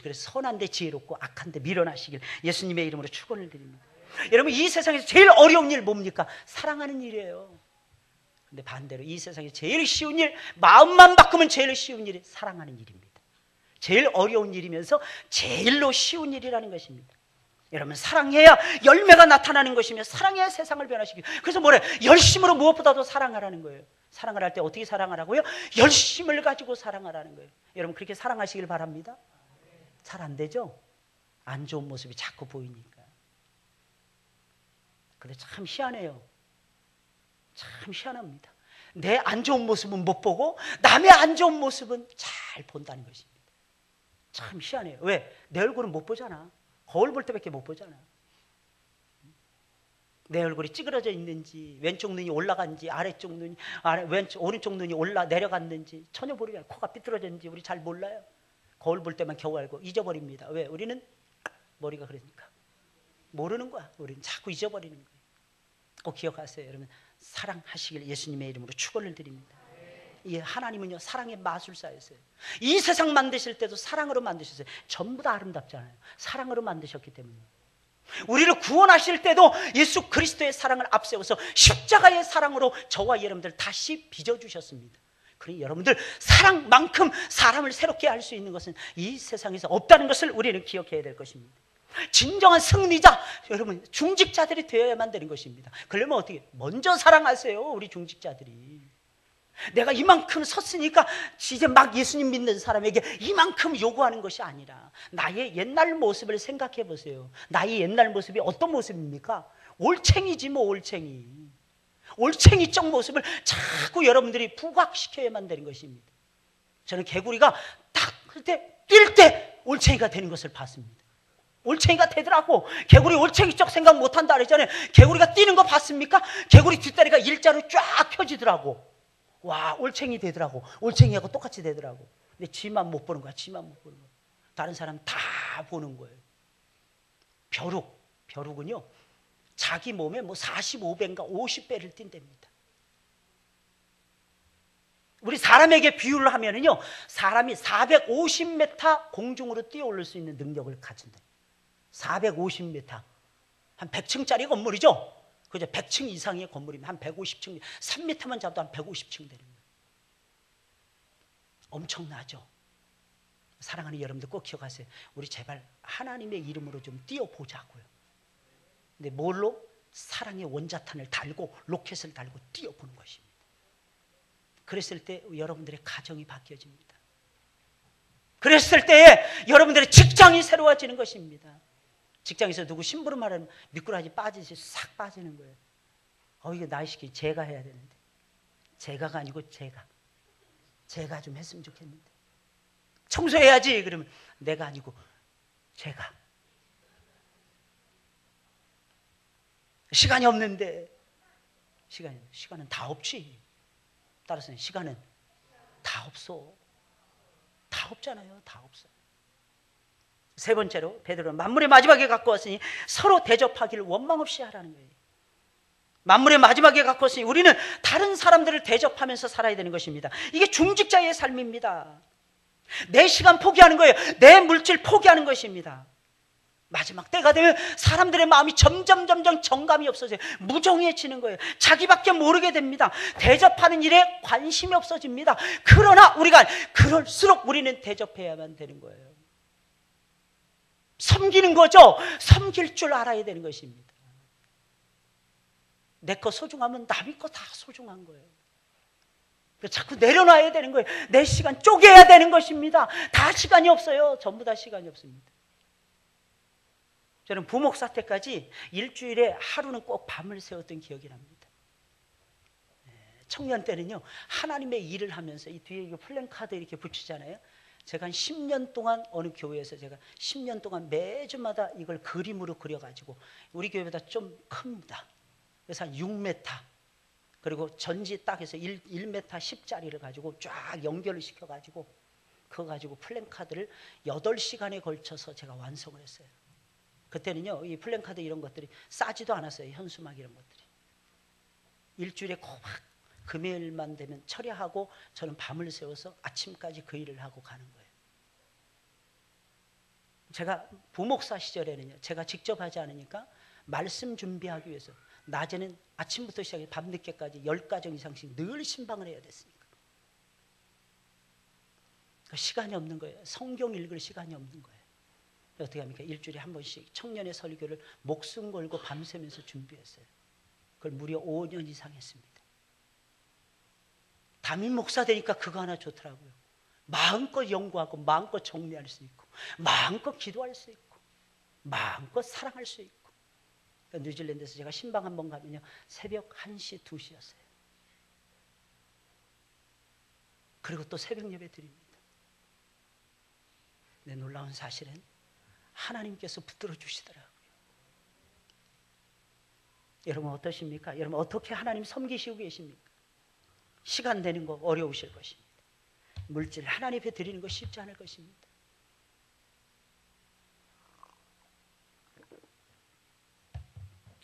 그래서 선한데 지혜롭고 악한데 밀어나시길 예수님의 이름으로 축원을 드립니다. 여러분, 이 세상에서 제일 어려운 일 뭡니까? 사랑하는 일이에요. 근데 반대로 이 세상에 제일 쉬운 일, 마음만 바꾸면 제일 쉬운 일이 사랑하는 일입니다. 제일 어려운 일이면서 제일로 쉬운 일이라는 것입니다. 여러분, 사랑해야 열매가 나타나는 것이며 사랑해야 세상을 변화시키고, 그래서 뭐래? 열심으로 무엇보다도 사랑하라는 거예요. 사랑을 할 때 어떻게 사랑하라고요? 열심을 가지고 사랑하라는 거예요. 여러분, 그렇게 사랑하시길 바랍니다. 잘 안 되죠? 안 좋은 모습이 자꾸 보이니까. 근데 참 희한해요. 참 희한합니다. 내 안 좋은 모습은 못 보고 남의 안 좋은 모습은 잘 본다는 것입니다. 참 희한해요. 왜? 내 얼굴은 못 보잖아. 거울 볼 때밖에 못 보잖아. 내 얼굴이 찌그러져 있는지, 왼쪽 눈이 올라간지, 아래쪽 눈이, 오른쪽 눈이 내려갔는지 전혀 모르잖아요. 코가 삐뚤어졌는지 우리 잘 몰라요. 거울 볼 때만 겨우 알고 잊어버립니다. 왜? 우리는 머리가 그러니까 모르는 거야. 우리는 자꾸 잊어버리는 거예요. 꼭 기억하세요. 여러분, 사랑하시길 예수님의 이름으로 축원을 드립니다. 이 하나님은요, 사랑의 마술사였어요. 이 세상 만드실 때도 사랑으로 만드셨어요. 전부 다 아름답잖아요. 사랑으로 만드셨기 때문에. 우리를 구원하실 때도 예수 그리스도의 사랑을 앞세워서 십자가의 사랑으로 저와 여러분들 다시 빚어주셨습니다. 그러니 여러분들, 사랑만큼 사람을 새롭게 할 수 있는 것은 이 세상에서 없다는 것을 우리는 기억해야 될 것입니다. 진정한 승리자, 여러분, 중직자들이 되어야만 되는 것입니다. 그러면 어떻게? 먼저 사랑하세요, 우리 중직자들이. 내가 이만큼 섰으니까 이제 막 예수님 믿는 사람에게 이만큼 요구하는 것이 아니라 나의 옛날 모습을 생각해 보세요. 나의 옛날 모습이 어떤 모습입니까? 올챙이지 뭐, 올챙이. 올챙이적 모습을 자꾸 여러분들이 부각시켜야만 되는 것입니다. 저는 개구리가 딱 그때 뛸 때 올챙이가 되는 것을 봤습니다. 올챙이가 되더라고. 개구리 올챙이적 생각 못한다 그랬잖아요. 개구리가 뛰는 거 봤습니까? 개구리 뒷다리가 일자로 쫙 펴지더라고. 와, 올챙이 되더라고. 올챙이하고 똑같이 되더라고. 근데 지만 못 보는 거야. 지만 못 보는 거야. 다른 사람 다 보는 거예요. 벼룩은요, 자기 몸에 뭐 45배인가 50배를 뛴답니다. 우리 사람에게 비유를 하면은요, 사람이 450m 공중으로 뛰어 올릴 수 있는 능력을 가진다. 450m. 한 100층짜리 건물이죠? 그죠? 100층 이상의 건물이면 한 150층, 3m만 잡도 한 150층 되는 거예요. 엄청나죠? 사랑하는 여러분들 꼭 기억하세요. 우리 제발 하나님의 이름으로 좀 뛰어보자고요. 근데 뭘로? 사랑의 원자탄을 달고 로켓을 달고 뛰어보는 것입니다. 그랬을 때 여러분들의 가정이 바뀌어집니다. 그랬을 때에 여러분들의 직장이 새로워지는 것입니다. 직장에서 누구 심부름하려면 미꾸라지 빠지듯이 싹 빠지는 거예요. 이거 나이 시키 제가 해야 되는데. 제가가 아니고 제가 좀 했으면 좋겠는데. 청소해야지. 그러면 내가 아니고 제가. 시간이 없는데. 시간은 다 없지. 따라서 시간은 다 없어. 다 없잖아요. 다 없어. 세 번째로 베드로는 만물의 마지막에 갖고 왔으니 서로 대접하기를 원망 없이 하라는 거예요. 만물의 마지막에 갖고 왔으니 우리는 다른 사람들을 대접하면서 살아야 되는 것입니다. 이게 중직자의 삶입니다. 내 시간 포기하는 거예요. 내 물질 포기하는 것입니다. 마지막 때가 되면 사람들의 마음이 점점 정감이 없어져요. 무정해지는 거예요. 자기밖에 모르게 됩니다. 대접하는 일에 관심이 없어집니다. 그러나 우리가 그럴수록 우리는 대접해야만 되는 거예요. 섬기는 거죠. 섬길 줄 알아야 되는 것입니다. 내 거 소중하면 남의 거 다 소중한 거예요. 자꾸 내려놔야 되는 거예요. 내 시간 쪼개야 되는 것입니다. 다 시간이 없어요. 전부 다 시간이 없습니다. 저는 부목사 때까지 일주일에 하루는 꼭 밤을 새웠던 기억이 납니다. 청년 때는요, 하나님의 일을 하면서 이 뒤에 이거 플랜카드 이렇게 붙이잖아요. 제가 한 10년 동안 어느 교회에서 제가 10년 동안 매주마다 이걸 그림으로 그려가지고, 우리 교회보다 좀 큽니다. 그래서 한 6m, 그리고 전지 딱 해서 1m 10짜리를 가지고 쫙 연결을 시켜가지고 그거 가지고 플랜카드를 8시간에 걸쳐서 제가 완성을 했어요. 그때는요, 이 플랜카드 이런 것들이 싸지도 않았어요. 현수막 이런 것들이. 일주일에 꼭 금요일만 되면 처리하고 저는 밤을 새워서 아침까지 그 일을 하고 가는 거예요. 제가 부목사 시절에는요, 제가 직접 하지 않으니까 말씀 준비하기 위해서 낮에는 아침부터 시작해 밤늦게까지 10가정 이상씩 늘 신방을 해야 됐으니까. 시간이 없는 거예요. 성경 읽을 시간이 없는 거예요. 어떻게 합니까? 일주일에 한 번씩 청년의 설교를 목숨 걸고 밤새면서 준비했어요. 그걸 무려 5년 이상 했습니다. 담임 목사 되니까 그거 하나 좋더라고요. 마음껏 연구하고 마음껏 정리할 수 있고 마음껏 기도할 수 있고 마음껏 사랑할 수 있고. 그러니까 뉴질랜드에서 제가 신방 한 번 가면요, 새벽 1시, 2시였어요. 그리고 또 새벽 예배 드립니다. 근데 놀라운 사실은 하나님께서 붙들어 주시더라고요. 여러분 어떠십니까? 여러분 어떻게 하나님 섬기시고 계십니까? 시간 되는 거 어려우실 것입니다. 물질 하나님 앞에 드리는 거 쉽지 않을 것입니다.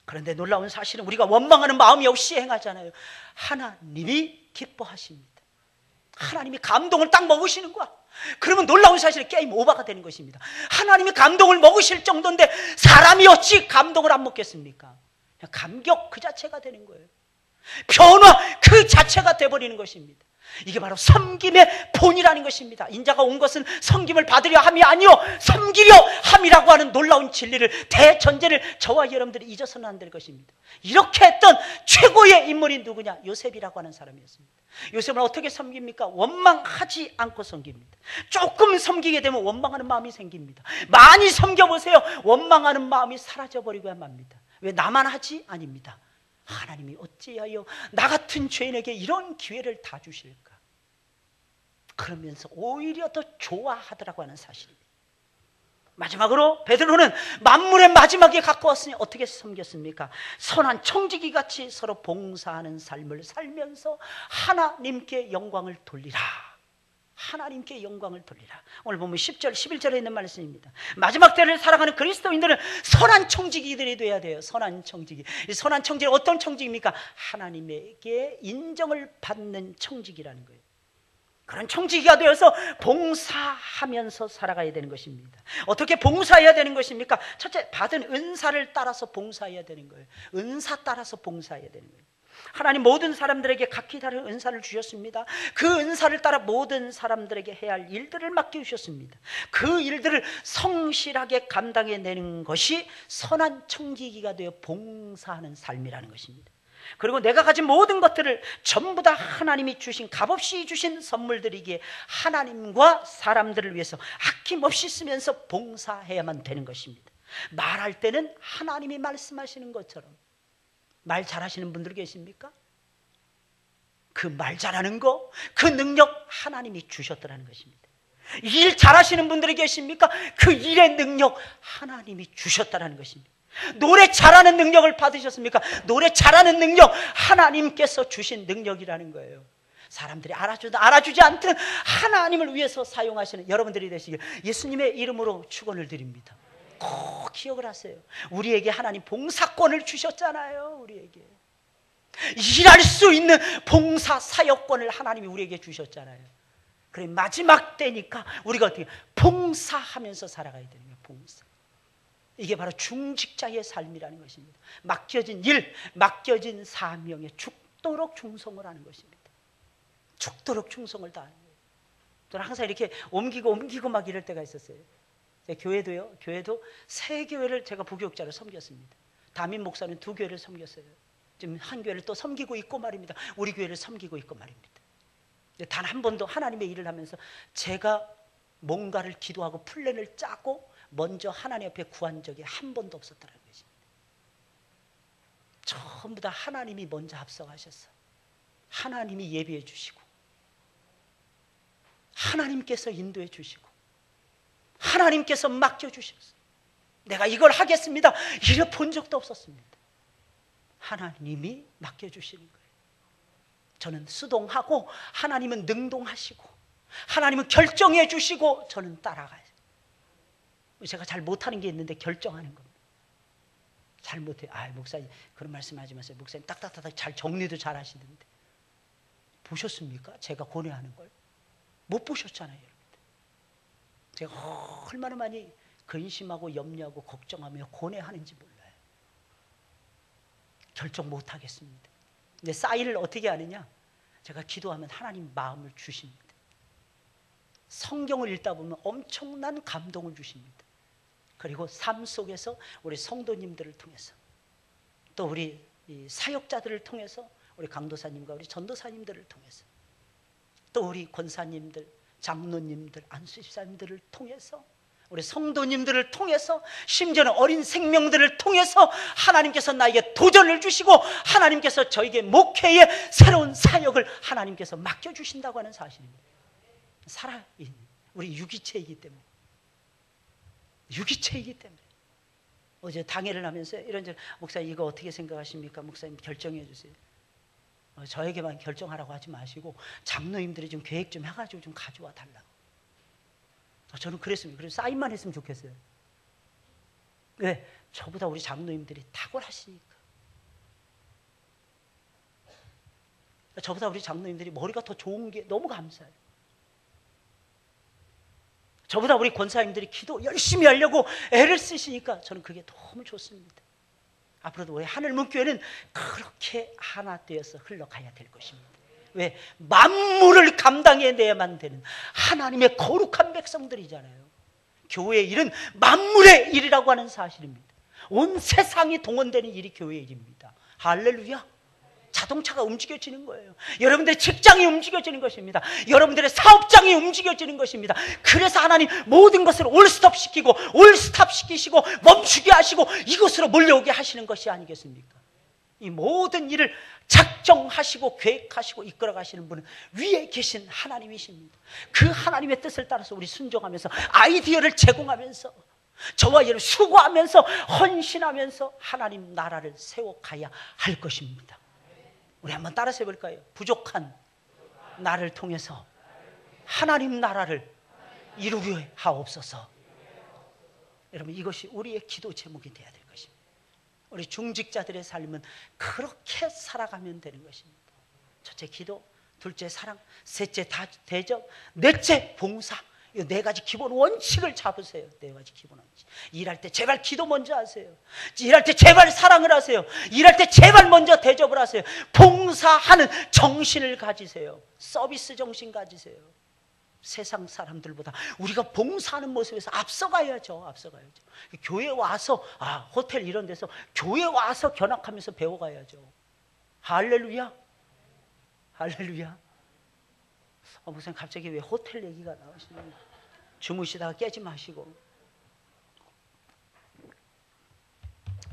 그런데 놀라운 사실은 우리가 원망하는 마음이 없이 행하잖아요. 하나님이 기뻐하십니다. 하나님이 감동을 딱 먹으시는 거야. 그러면 놀라운 사실은 게임 오버가 되는 것입니다. 하나님이 감동을 먹으실 정도인데 사람이 어찌 감동을 안 먹겠습니까? 그냥 감격 그 자체가 되는 거예요. 변화 그 자체가 돼버리는 것입니다. 이게 바로 섬김의 본이라는 것입니다. 인자가 온 것은 섬김을 받으려 함이 아니요 섬기려 함이라고 하는 놀라운 진리를, 대전제를 저와 여러분들이 잊어서는 안 될 것입니다. 이렇게 했던 최고의 인물이 누구냐? 요셉이라고 하는 사람이었습니다. 요셉은 어떻게 섬깁니까? 원망하지 않고 섬깁니다. 조금 섬기게 되면 원망하는 마음이 생깁니다. 많이 섬겨보세요. 원망하는 마음이 사라져버리고야 맙니다. 왜 나만 하지? 아닙니다. 하나님이 어찌하여 나 같은 죄인에게 이런 기회를 다 주실까? 그러면서 오히려 더 좋아하더라고 하는 사실입니다. 마지막으로 베드로는 만물의 마지막에 가까웠으니 어떻게 섬겼습니까? 선한 청지기 같이 서로 봉사하는 삶을 살면서 하나님께 영광을 돌리라. 하나님께 영광을 돌리라. 오늘 보면 10절, 11절에 있는 말씀입니다. 마지막 때를 살아가는 그리스도인들은 선한 청지기들이 돼야 돼요. 선한 청지기. 이 선한 청지기는 어떤 청지기입니까? 하나님에게 인정을 받는 청지기라는 거예요. 그런 청지기가 되어서 봉사하면서 살아가야 되는 것입니다. 어떻게 봉사해야 되는 것입니까? 첫째, 받은 은사를 따라서 봉사해야 되는 거예요. 은사 따라서 봉사해야 되는 거예요. 하나님 모든 사람들에게 각기 다른 은사를 주셨습니다. 그 은사를 따라 모든 사람들에게 해야 할 일들을 맡겨주셨습니다. 그 일들을 성실하게 감당해내는 것이 선한 청지기가 되어 봉사하는 삶이라는 것입니다. 그리고 내가 가진 모든 것들을 전부 다 하나님이 주신, 값없이 주신 선물들이기에 하나님과 사람들을 위해서 아낌없이 쓰면서 봉사해야만 되는 것입니다. 말할 때는 하나님이 말씀하시는 것처럼. 말 잘하시는 분들 계십니까? 그 말 잘하는 거, 그 능력 하나님이 주셨더라는 것입니다. 일 잘하시는 분들이 계십니까? 그 일의 능력 하나님이 주셨다는 것입니다. 노래 잘하는 능력을 받으셨습니까? 노래 잘하는 능력 하나님께서 주신 능력이라는 거예요. 사람들이 알아주지 않든 하나님을 위해서 사용하시는 여러분들이 되시길 예수님의 이름으로 축원을 드립니다. 꼭 기억을 하세요. 우리에게 하나님 봉사권을 주셨잖아요. 우리에게 일할 수 있는 봉사 사역권을 하나님이 우리에게 주셨잖아요. 그래 마지막 때니까 우리가 어떻게 봉사하면서 살아가야 되는 거예요. 봉사. 이게 바로 중직자의 삶이라는 것입니다. 맡겨진 일, 맡겨진 사명에 죽도록 충성을 하는 것입니다. 죽도록 충성을 다하는 거예요. 저는 항상 이렇게 옮기고 막 이럴 때가 있었어요. 교회도 세 교회를 제가 부교육자로 섬겼습니다. 담임 목사는 2교회를 섬겼어요. 지금 한 교회를 또 섬기고 있고 말입니다. 우리 교회를 섬기고 있고 말입니다. 단 한 번도 하나님의 일을 하면서 제가 뭔가를 기도하고 플랜을 짜고 먼저 하나님 앞에 구한 적이 한 번도 없었다는 것입니다. 전부 다 하나님이 먼저 앞서가셔서 하나님이 예비해 주시고 하나님께서 인도해 주시고 하나님께서 맡겨주셨어요. 내가 이걸 하겠습니다 이래 본 적도 없었습니다. 하나님이 맡겨주시는 거예요. 저는 수동하고 하나님은 능동하시고 하나님은 결정해 주시고 저는 따라가요. 제가 잘 못하는 게 있는데 결정하는 겁니다. 잘 못해요. 목사님 그런 말씀하지 마세요. 목사님 딱딱딱 잘 정리도 잘 하시는데 보셨습니까? 제가 고뇌하는 걸 못 보셨잖아요. 여러분들. 제가 얼마나 많이 근심하고 염려하고 걱정하며 고뇌하는지 몰라요. 결정 못하겠습니다. 근데 싸이를 어떻게 하느냐? 제가 기도하면 하나님 마음을 주십니다. 성경을 읽다 보면 엄청난 감동을 주십니다. 그리고 삶 속에서 우리 성도님들을 통해서 또 우리 사역자들을 통해서 우리 강도사님과 우리 전도사님들을 통해서 또 우리 권사님들, 장로님들, 안수집사님들을 통해서 우리 성도님들을 통해서 심지어는 어린 생명들을 통해서 하나님께서 나에게 도전을 주시고 하나님께서 저에게 목회의 새로운 사역을 하나님께서 맡겨주신다고 하는 사실입니다. 살아있는 우리 유기체이기 때문에 어제 당회를 하면서 이런저런 목사님 이거 어떻게 생각하십니까? 목사님 결정해 주세요. 저에게만 결정하라고 하지 마시고 장로님들이 좀 계획 좀 해가지고 좀 가져와 달라고. 저는 그랬습니다. 그래서 사인만 했으면 좋겠어요. 왜? 저보다 우리 장로님들이 탁월하시니까. 저보다 우리 장로님들이 머리가 더 좋은 게 너무 감사해요. 저보다 우리 권사님들이 기도 열심히 하려고 애를 쓰시니까 저는 그게 너무 좋습니다. 앞으로도 우리 하늘문교회는 그렇게 하나 되어서 흘러가야 될 것입니다. 왜? 만물을 감당해내야만 되는 하나님의 거룩한 백성들이잖아요. 교회의 일은 만물의 일이라고 하는 사실입니다. 온 세상이 동원되는 일이 교회의 일입니다. 할렐루야. 자동차가 움직여지는 거예요. 여러분들의 직장이 움직여지는 것입니다. 여러분들의 사업장이 움직여지는 것입니다. 그래서 하나님 모든 것을 올스톱 시키고 올스탑 시키시고 멈추게 하시고 이곳으로 몰려오게 하시는 것이 아니겠습니까? 이 모든 일을 작정하시고 계획하시고 이끌어 가시는 분은 위에 계신 하나님이십니다. 그 하나님의 뜻을 따라서 우리 순종하면서 아이디어를 제공하면서 저와 여러분 수고하면서 헌신하면서 하나님 나라를 세워가야 할 것입니다. 우리 한번 따라서 해볼까요? 부족한 나를 통해서 하나님 나라를 이루게 하옵소서. 여러분 이것이 우리의 기도 제목이 되어야 될 것입니다. 우리 중직자들의 삶은 그렇게 살아가면 되는 것입니다. 첫째 기도, 둘째 사랑, 셋째 대접, 넷째 봉사. 이 네 가지 기본 원칙을 잡으세요. 네 가지 기본 원칙. 일할 때 제발 기도 먼저 하세요. 일할 때 제발 사랑을 하세요. 일할 때 제발 먼저 대접을 하세요. 봉사하는 정신을 가지세요. 서비스 정신 가지세요. 세상 사람들보다 우리가 봉사하는 모습에서 앞서가야죠. 앞서가야죠. 교회 와서 호텔 이런 데서 교회 와서 견학하면서 배워가야죠. 할렐루야. 할렐루야. 목사님 갑자기 왜 호텔 얘기가 나오시나요? 주무시다가 깨지 마시고.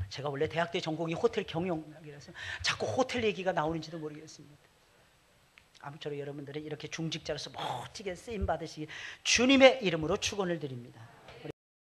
제가 원래 대학 때 전공이 호텔 경영학이라서 자꾸 호텔 얘기가 나오는지도 모르겠습니다. 아무쪼록 여러분들은 이렇게 중직자로서 멋지게 쓰임 받으시기 주님의 이름으로 축원을 드립니다.